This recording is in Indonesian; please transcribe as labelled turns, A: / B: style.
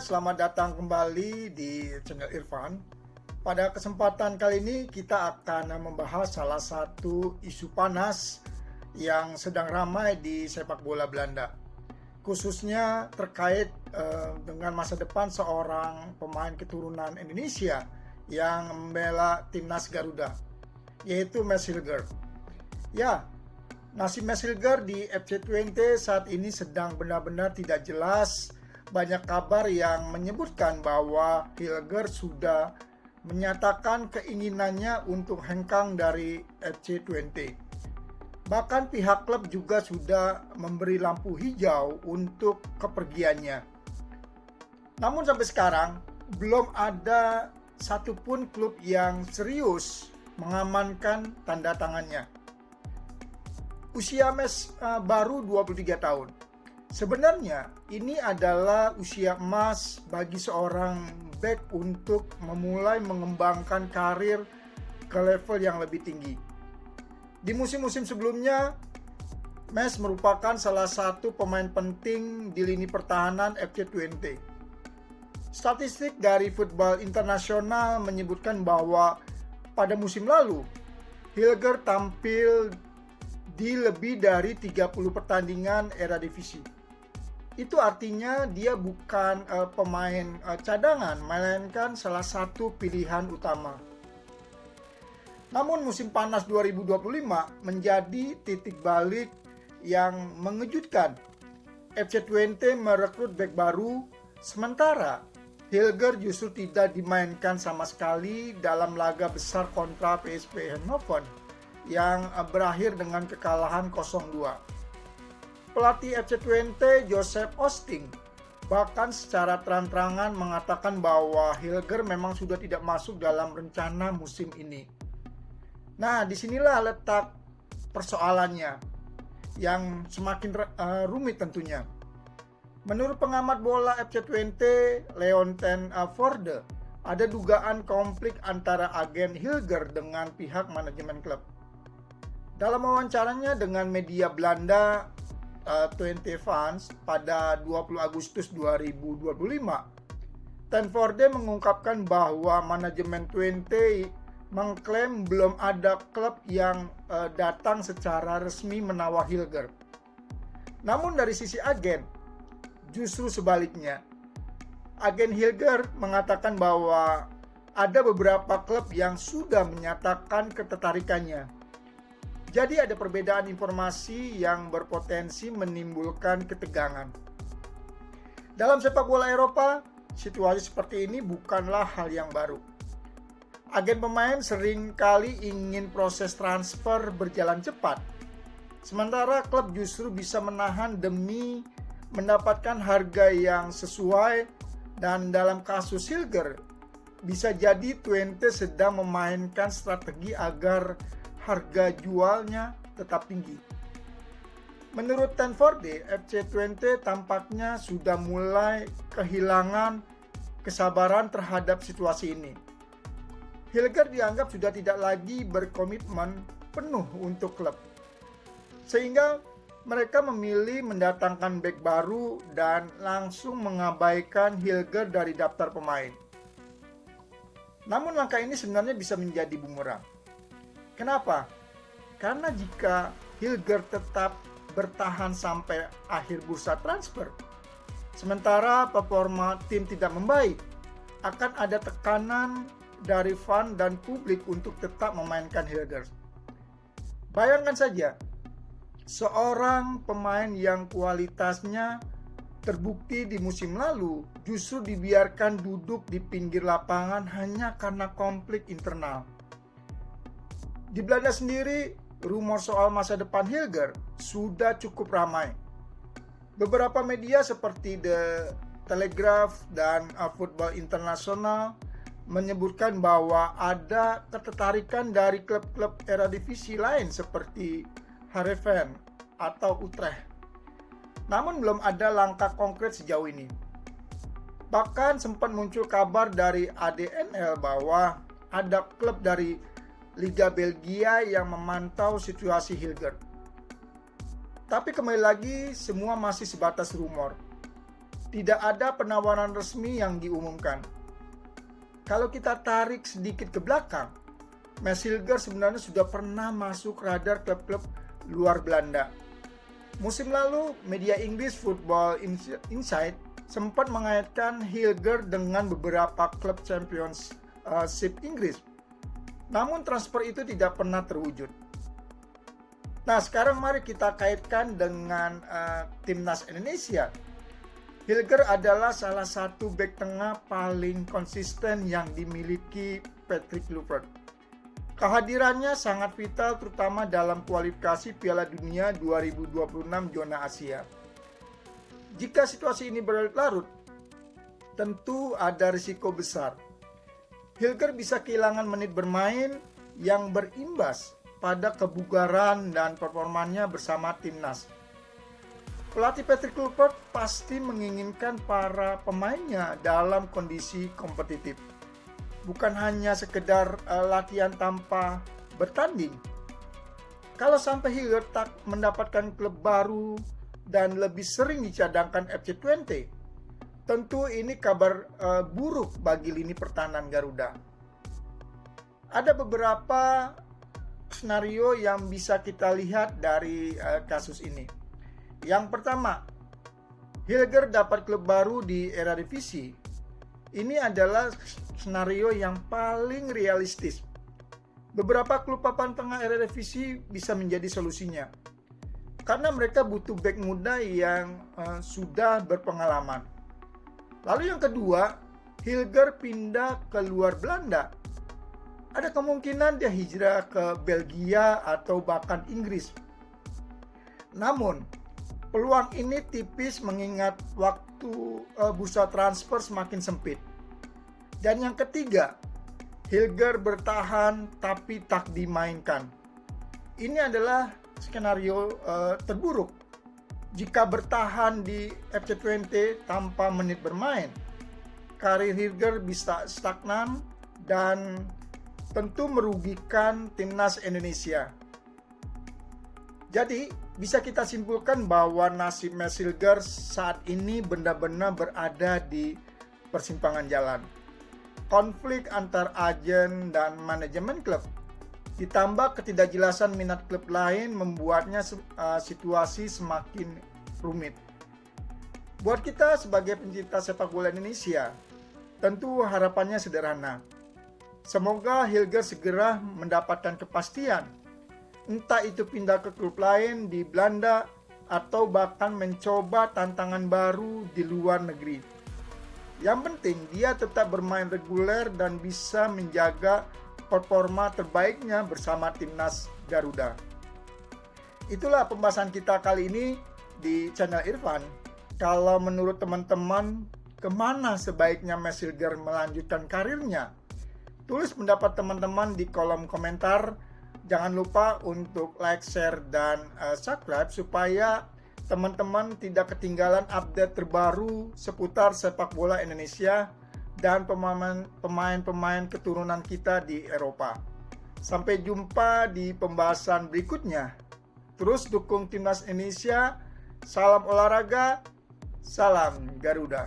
A: selamat datang kembali di channel Irfan. Pada kesempatan kali ini kita akan membahas salah satu isu panas yang sedang ramai di sepak bola Belanda, khususnya terkait dengan masa depan seorang pemain keturunan Indonesia yang membela timnas Garuda, yaitu Mads Hilger. Ya, nasib Mads Hilger di FC Twente saat ini sedang benar-benar tidak jelas. Banyak kabar yang menyebutkan bahwa Hilger sudah menyatakan keinginannya untuk hengkang dari FC Twente. Bahkan pihak klub juga sudah memberi lampu hijau untuk kepergiannya. Namun sampai sekarang belum ada satupun klub yang serius mengamankan tanda tangannya. Usia Mads baru 23 tahun. Sebenarnya ini adalah usia emas bagi seorang bek untuk memulai mengembangkan karir ke level yang lebih tinggi. Di musim-musim sebelumnya, Mads merupakan salah satu pemain penting di lini pertahanan FC Twente. Statistik dari Football International menyebutkan bahwa pada musim lalu, Hilger tampil di lebih dari 30 pertandingan Eredivisie. Itu artinya dia bukan pemain cadangan, melainkan salah satu pilihan utama. Namun musim panas 2025 menjadi titik balik yang mengejutkan. FC Twente merekrut bek baru, sementara Hilger justru tidak dimainkan sama sekali dalam laga besar kontra PSV Eindhoven yang berakhir dengan kekalahan 0-2. Pelatih FC Twente, Joseph Osting, bahkan secara terang-terangan mengatakan bahwa Hilger memang sudah tidak masuk dalam rencana musim ini. Nah, disinilah letak persoalannya yang semakin rumit tentunya. Menurut pengamat bola FC Twente, Leon ten Voorde, ada dugaan konflik antara agen Hilger dengan pihak manajemen klub. Dalam wawancaranya dengan media Belanda, Twente Fans pada 20 Agustus 2025, ten Voorde mengungkapkan bahwa manajemen Twente mengklaim belum ada klub yang datang secara resmi menawar Hilger. Namun dari sisi agen, justru sebaliknya. Agen Hilger mengatakan bahwa ada beberapa klub yang sudah menyatakan ketertarikannya. Jadi ada perbedaan informasi yang berpotensi menimbulkan ketegangan. Dalam sepak bola Eropa, situasi seperti ini bukanlah hal yang baru. Agen pemain sering kali ingin proses transfer berjalan cepat, sementara klub justru bisa menahan demi mendapatkan harga yang sesuai. Dan dalam kasus Hilger, bisa jadi Twente sedang memainkan strategi agar harga jualnya tetap tinggi. Menurut ten Voorde, FC Twente tampaknya sudah mulai kehilangan kesabaran terhadap situasi ini. Hilger dianggap sudah tidak lagi berkomitmen penuh untuk klub, sehingga mereka memilih mendatangkan bek baru dan langsung mengabaikan Hilger dari daftar pemain. Namun langkah ini sebenarnya bisa menjadi bumerang. Kenapa? Karena jika Hilger tetap bertahan sampai akhir bursa transfer, sementara performa tim tidak membaik, akan ada tekanan dari fan dan publik untuk tetap memainkan Hilger. Bayangkan saja, seorang pemain yang kualitasnya terbukti di musim lalu justru dibiarkan duduk di pinggir lapangan hanya karena konflik internal. Di Belanda sendiri, rumor soal masa depan Hilger sudah cukup ramai. Beberapa media seperti The Telegraph dan Football International menyebutkan bahwa ada ketertarikan dari klub-klub Eredivisie lain seperti Heerenveen atau Utrecht. Namun belum ada langkah konkret sejauh ini. Bahkan sempat muncul kabar dari ADNL bahwa ada klub dari Liga Belgia yang memantau situasi Hilger. Tapi kembali lagi semua masih sebatas rumor. tidak ada penawaran resmi yang diumumkan. Kalau kita tarik sedikit ke belakang, Mads Hilger sebenarnya sudah pernah masuk radar klub-klub luar Belanda. Musim lalu, media Inggris Football Insight sempat mengaitkan Hilger dengan beberapa klub Championship Inggris. Namun transfer itu tidak pernah terwujud. Nah, sekarang mari kita kaitkan dengan timnas Indonesia. Hilger adalah salah satu bek tengah paling konsisten yang dimiliki Patrick Kluivert. Kehadirannya sangat vital terutama dalam kualifikasi Piala Dunia 2026 zona Asia. Jika situasi ini berlarut, tentu ada risiko besar. Hilger bisa kehilangan menit bermain yang berimbas pada kebugaran dan performanya bersama timnas. Pelatih Patrick Kluivert pasti menginginkan para pemainnya dalam kondisi kompetitif. Bukan hanya sekedar latihan tanpa bertanding. Kalau sampai Hilger tak mendapatkan klub baru dan lebih sering dicadangkan FC Twente, tentu ini kabar buruk bagi lini pertahanan Garuda. Ada beberapa skenario yang bisa kita lihat dari kasus ini. Yang pertama, Hilger dapat klub baru di Eredivisie. Ini adalah skenario yang paling realistis. Beberapa klub papan tengah Eredivisie bisa menjadi solusinya, karena mereka butuh bek muda yang sudah berpengalaman. Lalu yang kedua, Hilger pindah ke luar Belanda. Ada kemungkinan dia hijrah ke Belgia atau bahkan Inggris. Namun, peluang ini tipis mengingat waktu bursa transfer semakin sempit. Dan yang ketiga, Hilger bertahan tapi tak dimainkan. Ini adalah skenario terburuk. Jika bertahan di FC Twente tanpa menit bermain, karir Hilger bisa stagnan dan tentu merugikan timnas Indonesia. Jadi, bisa kita simpulkan bahwa nasib Mads Hilger saat ini benar-benar berada di persimpangan jalan. Konflik antar agen dan manajemen klub, ditambah ketidakjelasan minat klub lain membuatnya situasi semakin rumit. Buat kita sebagai pencinta sepak bola Indonesia, tentu harapannya sederhana. Semoga Hilger segera mendapatkan kepastian, entah itu pindah ke klub lain di Belanda atau bahkan mencoba tantangan baru di luar negeri. Yang penting dia tetap bermain reguler dan bisa menjaga performa terbaiknya bersama timnas Garuda. Itulah pembahasan kita kali ini di channel Irfan. Kalau menurut teman-teman, kemana sebaiknya Mads Hilger melanjutkan karirnya? Tulis pendapat teman-teman di kolom komentar. Jangan lupa untuk like, share, dan subscribe supaya teman-teman tidak ketinggalan update terbaru seputar sepak bola Indonesia dan pemain-pemain keturunan kita di Eropa. Sampai jumpa di pembahasan berikutnya. Terus dukung timnas Indonesia. Salam olahraga, salam Garuda.